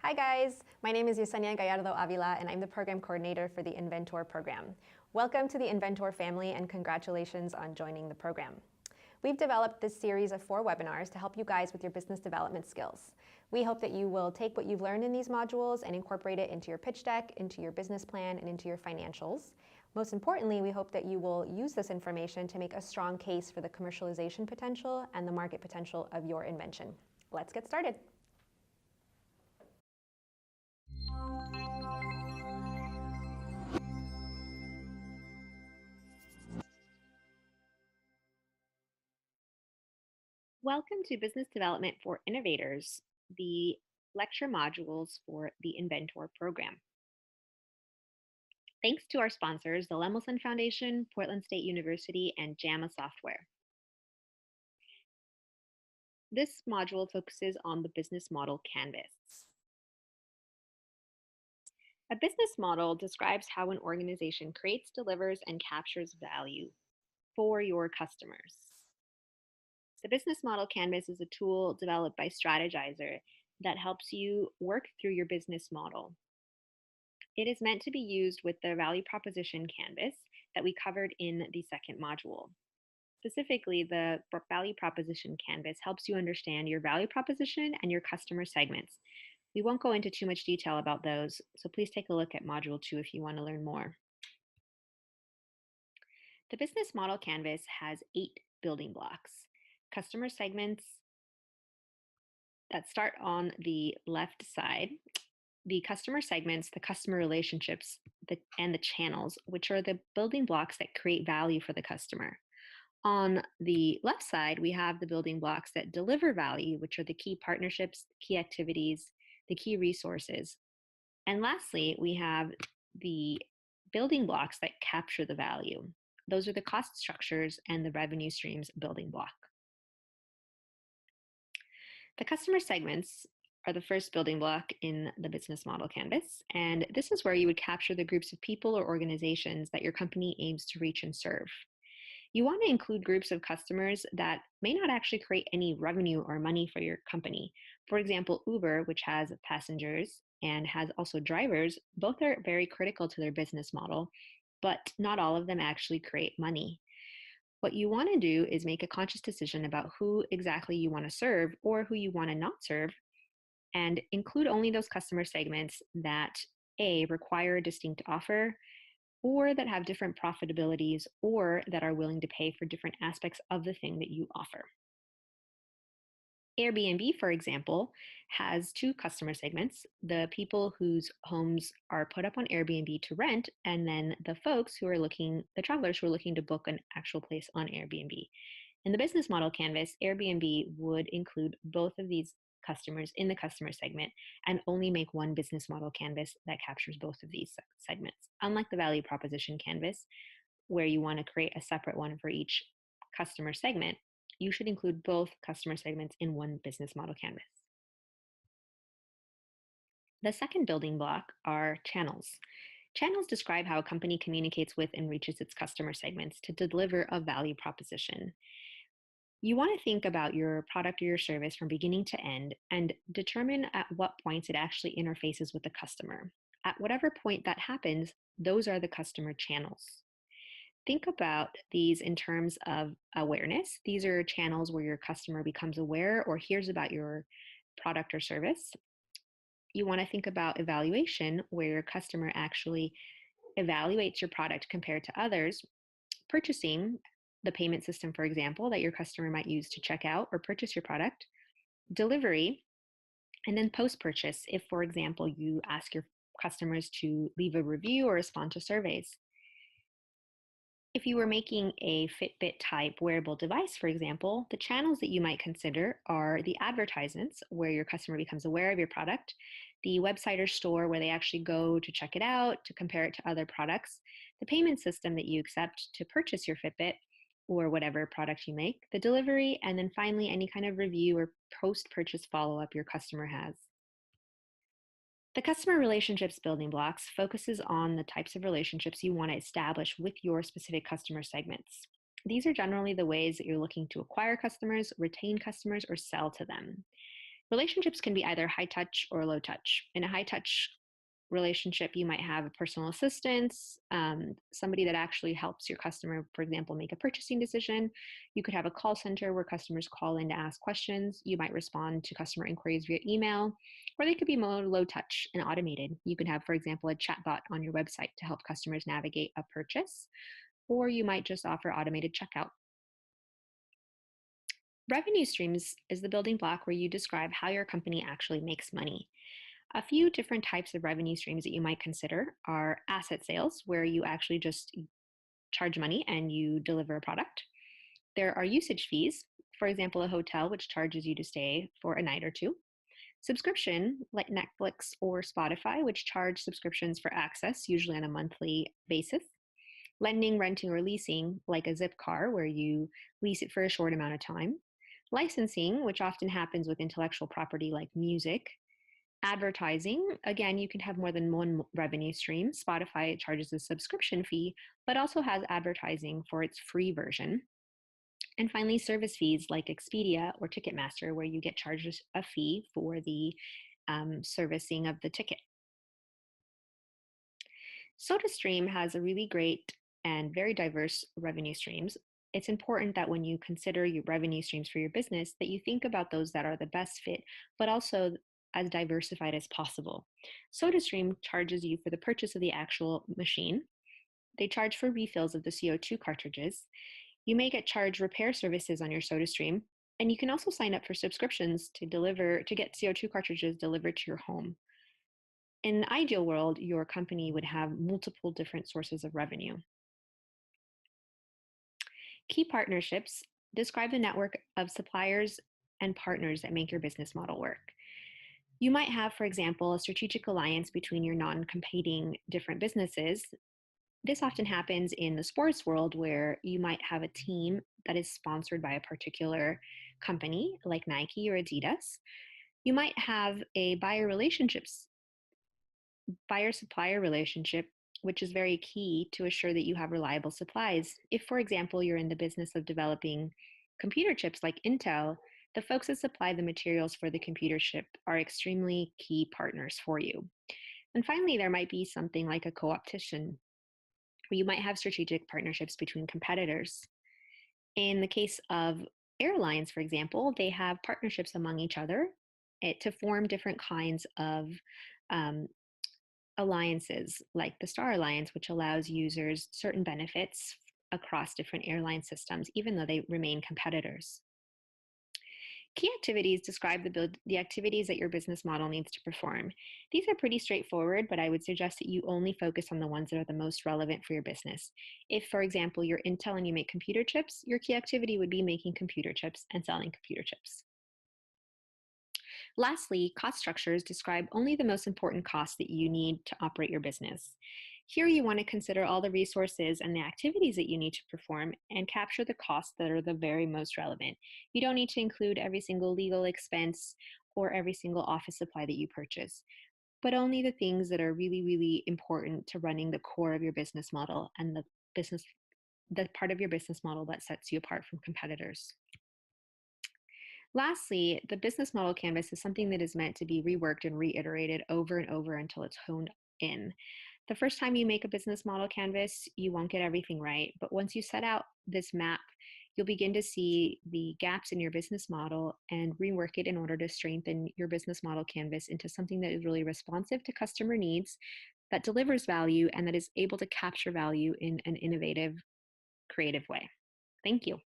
Hi guys, my name is Yesenia Gallardo Avila and I'm the program coordinator for the Inventor program. Welcome to the Inventor family and congratulations on joining the program. We've developed this series of 4 webinars to help you guys with your business development skills. We hope that you will take what you've learned in these modules and incorporate it into your pitch deck, into your business plan, and into your financials. Most importantly, we hope that you will use this information to make a strong case for the commercialization potential and the market potential of your invention. Let's get started. Welcome to Business Development for Innovators, the lecture modules for the Inventor program. Thanks to our sponsors, the Lemelson Foundation, Portland State University, and JAMA Software. This module focuses on the business model canvas. A business model describes how an organization creates, delivers, and captures value for your customers. The business model canvas is a tool developed by Strategizer that helps you work through your business model. It is meant to be used with the value proposition canvas that we covered in the second module. Specifically, the value proposition canvas helps you understand your value proposition and your customer segments. We won't go into too much detail about those, so please take a look at module 2 if you want to learn more. The business model canvas has 8 building blocks. Customer segments that start on the left side, the customer segments, the customer relationships, and the channels, which are the building blocks that create value for the customer. On the left side, we have the building blocks that deliver value, which are the key partnerships, key activities, the key resources. And lastly, we have the building blocks that capture the value. Those are the cost structures and the revenue streams building block. The customer segments are the first building block in the business model canvas, and this is where you would capture the groups of people or organizations that your company aims to reach and serve. You want to include groups of customers that may not actually create any revenue or money for your company. For example, Uber, which has passengers and has also drivers, both are very critical to their business model, but not all of them actually create money. What you want to do is make a conscious decision about who exactly you want to serve or who you want to not serve, and include only those customer segments that A, require a distinct offer, or that have different profitabilities, or that are willing to pay for different aspects of the thing that you offer. Airbnb, for example, has 2 customer segments: the people whose homes are put up on Airbnb to rent, and then the travelers who are looking to book an actual place on Airbnb. In the business model canvas, Airbnb would include both of these customers in the customer segment and only make one business model canvas that captures both of these segments. Unlike the value proposition canvas, where you want to create a separate one for each customer segment, you should include both customer segments in one business model canvas. The second building block are channels. Channels describe how a company communicates with and reaches its customer segments to deliver a value proposition. You want to think about your product or your service from beginning to end and determine at what points it actually interfaces with the customer. At whatever point that happens, those are the customer channels. Think about these in terms of awareness. These are channels where your customer becomes aware or hears about your product or service. You want to think about evaluation, where your customer actually evaluates your product compared to others. Purchasing, the payment system, for example, that your customer might use to check out or purchase your product. Delivery, and then post-purchase, if, for example, you ask your customers to leave a review or respond to surveys. If you were making a Fitbit type wearable device, for example, the channels that you might consider are the advertisements, where your customer becomes aware of your product, the website or store where they actually go to check it out, to compare it to other products, the payment system that you accept to purchase your Fitbit or whatever product you make, the delivery, and then finally any kind of review or post-purchase follow-up your customer has. The customer relationships building blocks focuses on the types of relationships you want to establish with your specific customer segments. These are generally the ways that you're looking to acquire customers, retain customers, or sell to them. Relationships can be either high touch or low touch. In a high touch relationship, you might have a personal assistant, somebody that actually helps your customer, for example, make a purchasing decision. You could have a call center where customers call in to ask questions. You might respond to customer inquiries via email, or they could be more low touch and automated. You could have, for example, a chatbot on your website to help customers navigate a purchase, or you might just offer automated checkout. Revenue streams is the building block where you describe how your company actually makes money. A few different types of revenue streams that you might consider are asset sales, where you actually just charge money and you deliver a product. There are usage fees, for example, a hotel which charges you to stay for a night or two. Subscription, like Netflix or Spotify, which charge subscriptions for access, usually on a monthly basis. Lending, renting, or leasing, like a zip car, where you lease it for a short amount of time. Licensing, which often happens with intellectual property like music. Advertising, again, you can have more than one revenue stream. Spotify charges a subscription fee, but also has advertising for its free version. And finally, service fees like Expedia or Ticketmaster, where you get charged a fee for the servicing of the ticket. SodaStream has a really great and very diverse revenue streams. It's important that when you consider your revenue streams for your business, that you think about those that are the best fit, but also as diversified as possible. SodaStream charges you for the purchase of the actual machine. They charge for refills of the CO2 cartridges. You may get charged repair services on your SodaStream, and you can also sign up for subscriptions to get CO2 cartridges delivered to your home. In the ideal world, your company would have multiple different sources of revenue. Key partnerships describe the network of suppliers and partners that make your business model work. You might have, for example, a strategic alliance between your non-competing different businesses. This often happens in the sports world where you might have a team that is sponsored by a particular company like Nike or Adidas. You might have a buyer-supplier relationship, which is very key to assure that you have reliable supplies. If, for example, you're in the business of developing computer chips like Intel, the folks that supply the materials for the computer chip are extremely key partners for you. And finally, there might be something like a co-opetition, where you might have strategic partnerships between competitors. In the case of airlines, for example, they have partnerships among each other to form different kinds of um, alliances, like the Star Alliance, which allows users certain benefits across different airline systems, even though they remain competitors. Key activities describe the activities that your business model needs to perform. These are pretty straightforward, but I would suggest that you only focus on the ones that are the most relevant for your business. If, for example, you're Intel and you make computer chips, your key activity would be making computer chips and selling computer chips. Lastly, cost structures describe only the most important costs that you need to operate your business. Here you want to consider all the resources and the activities that you need to perform and capture the costs that are the very most relevant. You don't need to include every single legal expense or every single office supply that you purchase, but only the things that are really, really important to running the core of your business model and the part of your business model that sets you apart from competitors. Lastly, the business model canvas is something that is meant to be reworked and reiterated over and over until it's honed in. The first time you make a business model canvas, you won't get everything right. But once you set out this map, you'll begin to see the gaps in your business model and rework it in order to strengthen your business model canvas into something that is really responsive to customer needs, that delivers value, and that is able to capture value in an innovative, creative way. Thank you.